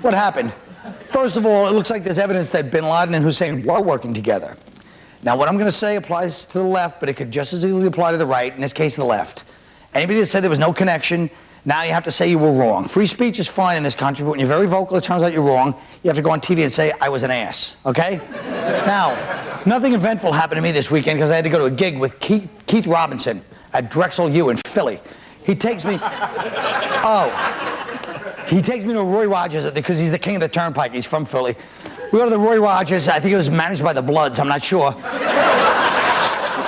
what happened. First of all, it looks like there's evidence that bin Laden and Hussein were working together. Now, what I'm going to say applies to the left, but it could just as easily apply to the right, in this case, the left. Anybody that said there was no connection, now you have to say you were wrong. Free speech is fine in this country, but when you're very vocal, it turns out you're wrong. You have to go on TV and say, I was an ass, okay? Now, nothing eventful happened to me this weekend because I had to go to a gig with Keith Robinson at Drexel U in Philly. He takes me to Roy Rogers because he's the king of the turnpike. He's from Philly. We go to the Roy Rogers. I think it was managed by the Bloods. I'm not sure.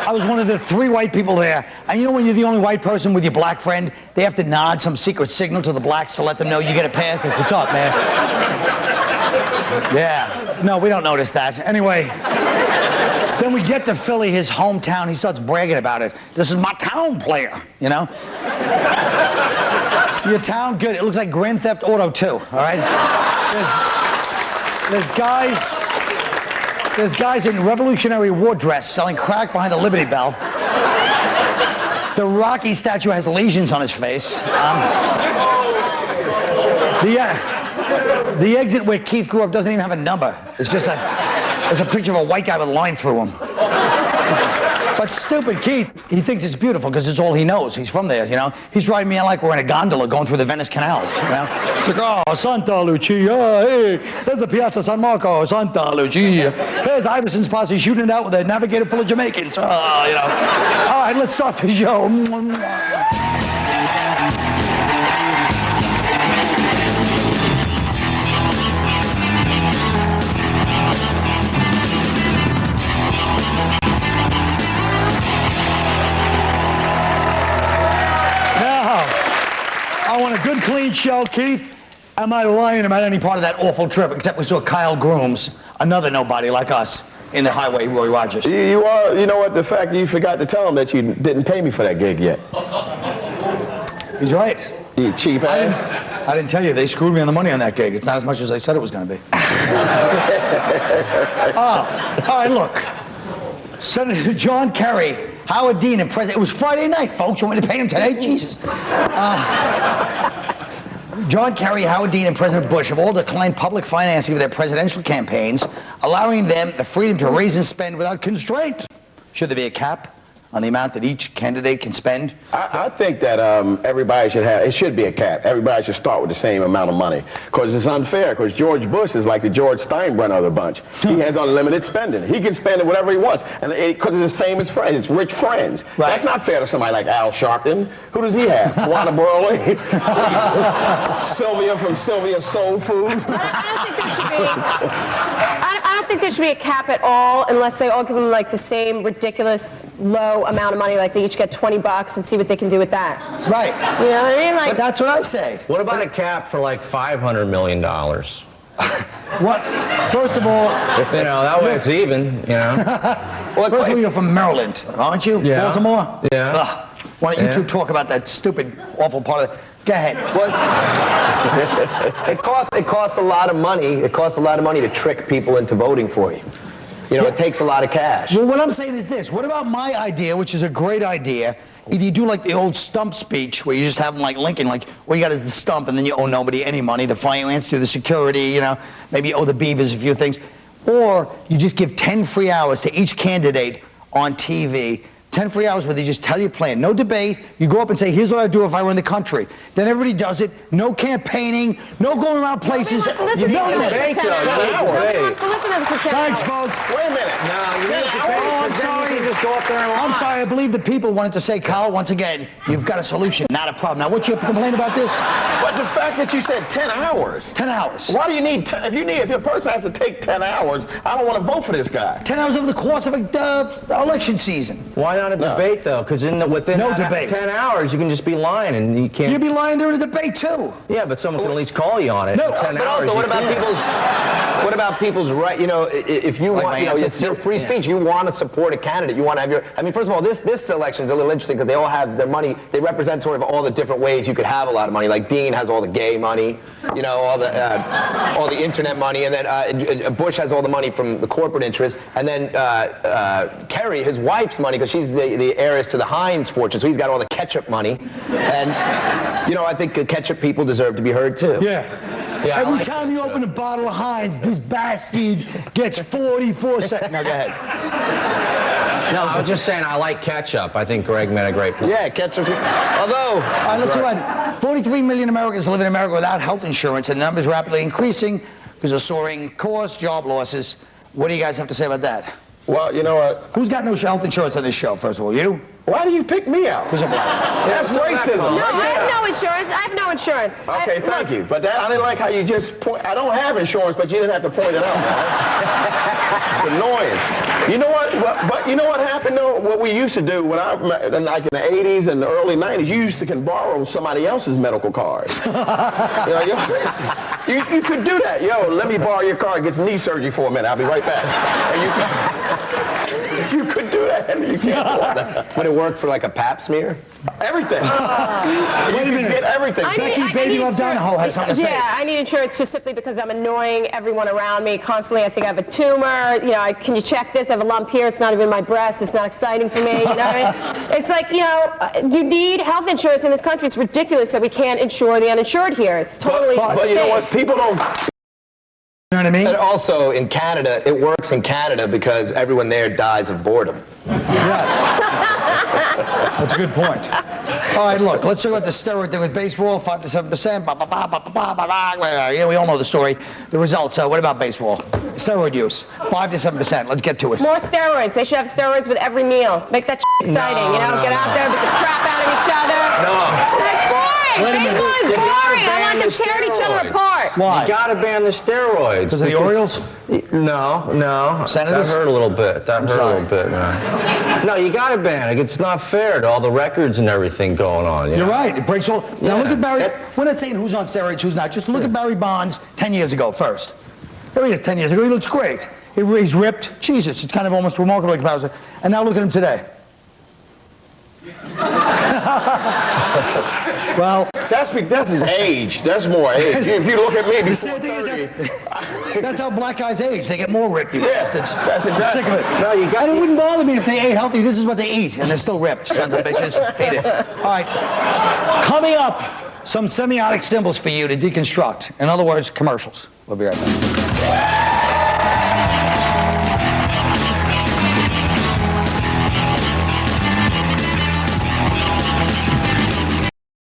I was one of the 3 white people there. And you know when you're the only white person with your black friend, they have to nod some secret signal to the blacks to let them know you get a pass? Like, what's up, man? Yeah. No, we don't notice that. Anyway, then we get to Philly, his hometown. He starts bragging about it. This is my town player, you know? Your town, good. It looks like Grand Theft Auto 2, all right? There's guys in Revolutionary War dress selling crack behind the Liberty Bell. The Rocky statue has lesions on his face. The exit where Keith grew up doesn't even have a number. It's just there's a picture of a white guy with a line through him. But stupid Keith, he thinks it's beautiful because it's all he knows. He's from there, you know. He's driving me like we're in a gondola going through the Venice canals, you know. It's like, oh, Santa Lucia, hey, there's the Piazza San Marco, Santa Lucia. There's Iverson's posse shooting it out with a navigator full of Jamaicans. You know. All right, let's start the show. I want a good, clean show, Keith. Am I lying about any part of that awful trip, except we saw Kyle Grooms, another nobody like us, in the highway, Roy Rogers. You know what, the fact you forgot to tell him that you didn't pay me for that gig yet. He's right. You cheap ass. I didn't tell you, they screwed me on the money on that gig. It's not as much as I said it was going to be. All right, look. Senator John Kerry, Howard Dean, and President. It was Friday night, folks. You want me to pay him today? Jesus. John Kerry, Howard Dean, and President Bush have all declined public financing of their presidential campaigns, allowing them the freedom to raise and spend without constraint. Should there be a cap on the amount that each candidate can spend? I think that everybody should be a cap. Everybody should start with the same amount of money. Because it's unfair, because George Bush is like the George Steinbrenner of the bunch. He has unlimited spending. He can spend it whatever he wants. And because of his famous friends, his rich friends. Right. That's not fair to somebody like Al Sharpton. Who does he have? Tawana Burley? Sylvia from Sylvia's Soul Food? I don't think there should be a cap at all unless they all give them like the same ridiculous low amount of money, like they each get $20 and see what they can do with that. Right. You know what I mean? Like, but that's what I say. What about a cap for like $500 million? What? First of all, you know, that way it's even, you know. Well, first of all, you're from Maryland, aren't you? Yeah. Baltimore? Yeah. Ugh. Why don't you two talk about that stupid, awful part of it? Go ahead. It costs a lot of money. It costs a lot of money to trick people into voting for you. You know, it takes a lot of cash. Well, what I'm saying is this. What about my idea, which is a great idea? If you do like the old stump speech where you just have them like Lincoln, like, all you got is the stump and then you owe nobody any money, the finance to the security, you know, maybe you owe the beavers a few things. Or you just give 10 free hours to each candidate on TV. 10 free hours where they just tell your plan. No debate. You go up and say, here's what I'd do if I were in the country. Then everybody does it. No campaigning. No going around places. Nobody wants to listen to them for 10 Thanks, hours. folks. Wait a minute. No, you need to pay. Oh, I'm sorry. Just go up there and lie. I'm sorry. I believe the people wanted to say, Kyle, once again, you've got a solution, not a problem. Now, what you have to complain about this? But the fact that you said 10 hours. 10 hours. Why do you need 10? If your person has to take 10 hours, I don't want to vote for this guy. 10 hours over the course of an election season. Why not a debate, though? Because within No debate. 10 hours, you can just be lying and you can't... You'd be lying during a debate, too. Yeah, but someone can at least call you on it. No, 10 But hours, also, what you about can't. people's right? You know, if you Like want, my you know, answer? it's your free speech. You want to support a candidate. You want to have your. I mean, first of all, this election is a little interesting because they all have their money. They represent sort of all the different ways you could have a lot of money. Like Dean has all the gay money, you know, all the internet money, and then Bush has all the money from the corporate interests, and then Kerry, his wife's money, because she's the heiress to the Heinz fortune, so he's got all the ketchup money, and you know, I think the ketchup people deserve to be heard too. Yeah. Yeah, I Every like time you open a bottle of Heinz, this bastard gets 44 seconds. Now go ahead. No, I was just saying I like ketchup. I think Greg made a great point. Yeah, ketchup. Although, All right, let's go ahead. 43 million Americans live in America without health insurance, and the number is rapidly increasing because of soaring costs, job losses. What do you guys have to say about that? Well, you know what? Who's got no health insurance on this show, first of all? You? Why do you pick me out? Because I'm black. That's racism. No, right I there. have no insurance. I have no insurance. Okay, thank you. But I didn't like how you just point. I don't have insurance, but you didn't have to point it out. It's annoying. You know what? But you know what happened though? What we used to do when like in the 80s and the early 90s, you used to can borrow somebody else's medical cards. You could do that. Yo, let me borrow your car. Get knee surgery for a minute. I'll be right back. And you could do that. You can't afford that. would it work for like a pap smear? Everything. You can get everything. Becky's Baby Love Donohue has something to say. Yeah, I need insurance just simply because I'm annoying everyone around me constantly. I think I have a tumor. You know, can you check this? I have a lump here. It's not even my breast. It's not exciting for me. You know what I mean? It's like, you know, you need health insurance in this country. It's ridiculous that we can't insure the uninsured here. It's totally But you know what? People don't. You know what I mean? And also in Canada, it works in Canada because everyone there dies of boredom. That's a good point. All right, look, let's talk about the steroid thing with baseball, 5 to 7%. Yeah, we all know the story. The results. What about baseball? Steroid use, 5 to 7%. Let's get to it. more steroids. They should have steroids with every meal. Make that exciting. You know, get out there, beat the crap out of each other. That's boring. Wait a minute. Baseball is You gotta boring. I ban want them the tearing each other steroids. apart. Why? You gotta ban the steroids. Because of the Orioles? No. Senators? That hurt a little bit. That hurt sorry. a little bit, man. No, you gotta ban it. It's not fair to all the records and everything going on. You're right. It breaks all. Now Yeah. look at Barry. We're not saying who's on steroids, who's not. Just look at Barry Bonds 10 years ago first. There he is 10 years ago. He looks great. He's ripped. Jesus, it's kind of almost remarkable in comparison. And now look at him today. Well, That's his age. That's more age. If you look at me the before same thing 30. is that's how black guys age. They get more ripped. You bastards. that's I'm sick of it. No, you got- And it wouldn't bother me if they ate healthy. This is what they eat, and they're still ripped. Sons of bitches. Hate it. All right. Coming up, some semiotic symbols for you to deconstruct. In other words, commercials. We'll be right back.